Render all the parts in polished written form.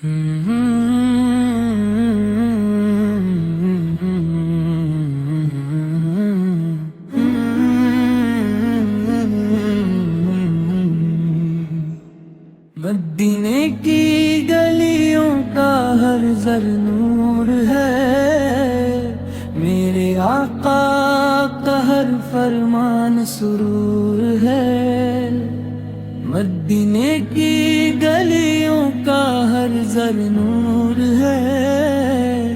مدینے کی گلیوں کا ہر زر نور ہے، میرے آقا کا ہر فرمان سرور ہے۔ مدینے کی گلیوں کا ہر زر نور ہے،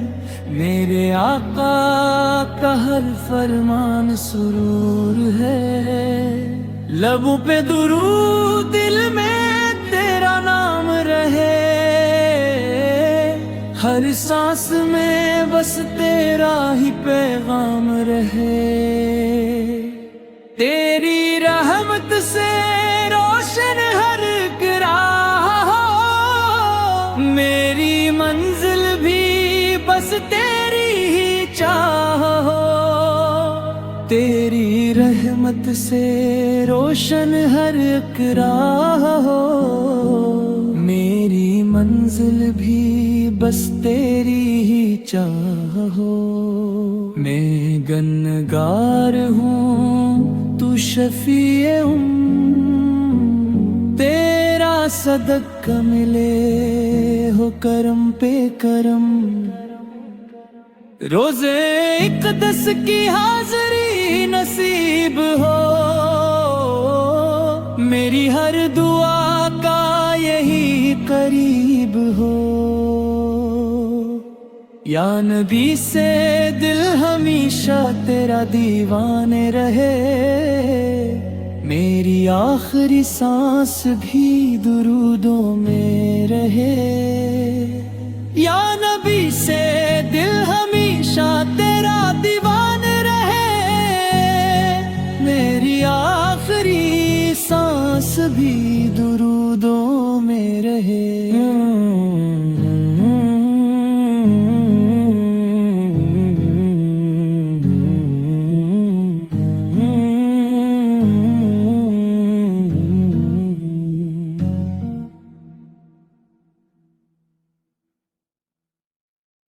میرے آقا کا ہر فرمان سرور ہے۔ لبوں پہ درود، دل میں تیرا نام رہے، ہر سانس میں بس تیرا ہی پیغام رہے۔ تیری رحمت سے روشن ہر ایک راہ، میری منزل بھی بس تیری ہی چاہ۔ تیری رحمت سے روشن ہر ایک راہ، میری منزل بھی بس تیری ہی چاہ۔ میں گنگار ہوں تو شفیع تیرا صدقہ ملے ہو کرم پہ کرم۔ روزے اقدس کی حاضری نصیب ہو، میری ہر دعا کا یہی قریب ہو۔ یا نبی سے دل ہمیشہ تیرا دیوانے رہے، میری آخری سانس بھی درودوں میں رہے۔ یا نبی سے دل ہمیشہ تیرا دیوانے رہے، میری آخری سانس بھی درودوں میں رہے۔